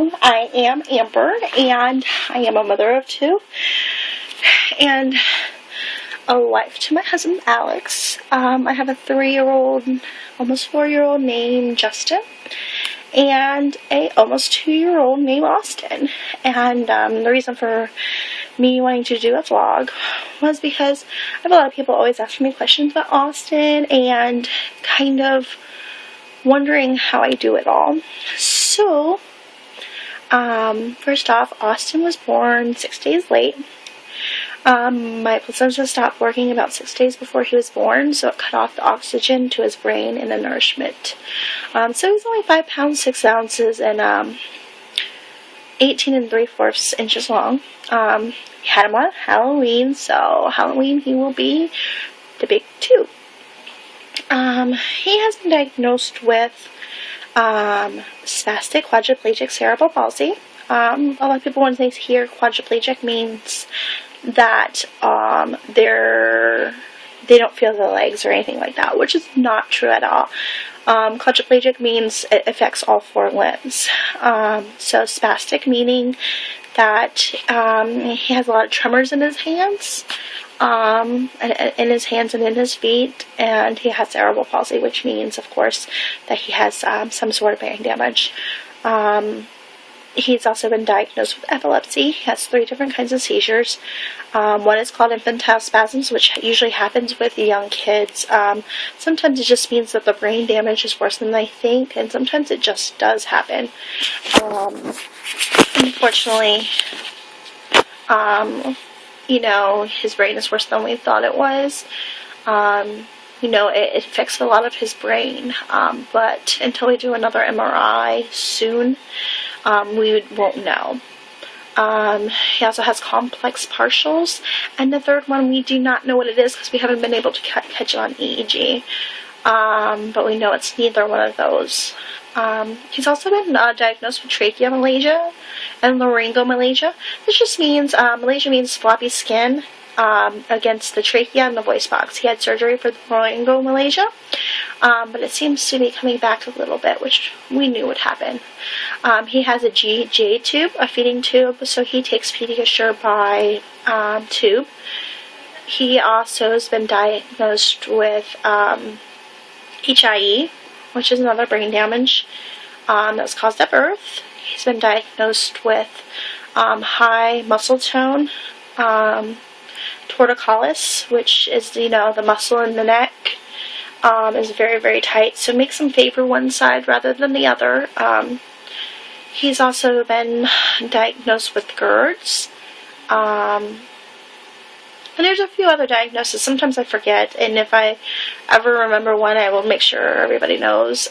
Hello, I am Amber, and I am a mother of two, and a wife to my husband, Alex. I have a 3-year-old, almost 4-year-old named Justin, and a almost 2-year-old named Austin. And the reason for me wanting to do a vlog was because I have a lot of people always asking me questions about Austin and kind of wondering how I do it all. So, first off, Austin was born 6 days late. My placenta stopped working about 6 days before he was born, so it cut off the oxygen to his brain and the nourishment. So he's only 5 pounds 6 ounces and 18 3/4 inches long. We had him on Halloween, so Halloween he will be the big 2. He has been diagnosed with spastic quadriplegic cerebral palsy. A lot of people, when they hear quadriplegic, means that they don't feel the legs or anything like that, which is not true at all. Quadriplegic means it affects all 4 limbs. So spastic meaning that he has a lot of tremors in his hands, in his hands and in his feet, and he has cerebral palsy, which means, of course, that he has some sort of brain damage. He's also been diagnosed with epilepsy. He has 3 different kinds of seizures. One is called infantile spasms, which usually happens with young kids. Sometimes it just means that the brain damage is worse than they think, and sometimes it just does happen. Unfortunately, his brain is worse than we thought it was. It affects a lot of his brain, but until we do another MRI soon, we won't know. He also has complex partials, and the third one we do not know what it is because we haven't been able to catch it on EEG, but we know it's neither one of those. He's also been diagnosed with tracheomalacia and laryngomalacia. This just means, malacia means floppy skin against the trachea and the voice box. He had surgery for the laryngomalacia, but it seems to be coming back a little bit, which we knew would happen. He has a GJ tube, a feeding tube, so he takes Pediasure by tube. He also has been diagnosed with HIE, which is another brain damage that was caused at birth. He's been diagnosed with high muscle tone, torticollis, which is, the muscle in the neck is very, very tight, so it makes him favor one side rather than the other. He's also been diagnosed with GERDs. And there's a few other diagnoses. Sometimes I forget, and if I ever remember one, I will make sure everybody knows.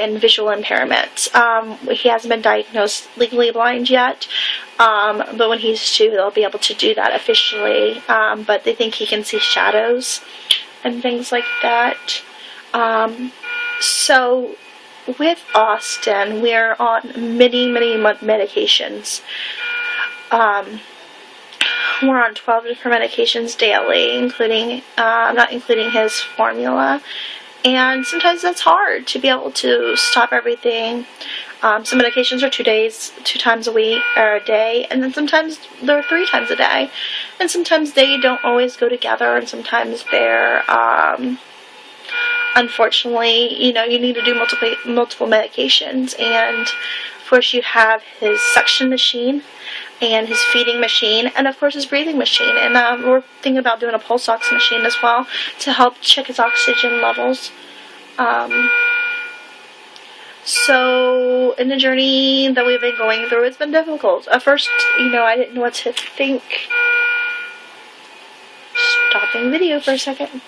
And visual impairment. He hasn't been diagnosed legally blind yet, but when he's 2, they'll be able to do that officially. But they think he can see shadows and things like that. So with Austin, we're on many, many medications. We're on 12 different medications daily, not including his formula. And sometimes that's hard to be able to stop everything. Some medications are 2 times a week or a day, and then sometimes they're 3 times a day. And sometimes they don't always go together, and sometimes they're, unfortunately, you need to do multiple medications. And of course you have his suction machine and his feeding machine, and of course his breathing machine. And we're thinking about doing a pulse ox machine as well to help check his oxygen levels. So in the journey that we've been going through, it's been difficult. At first, I didn't know what to think. Stopping video for a second.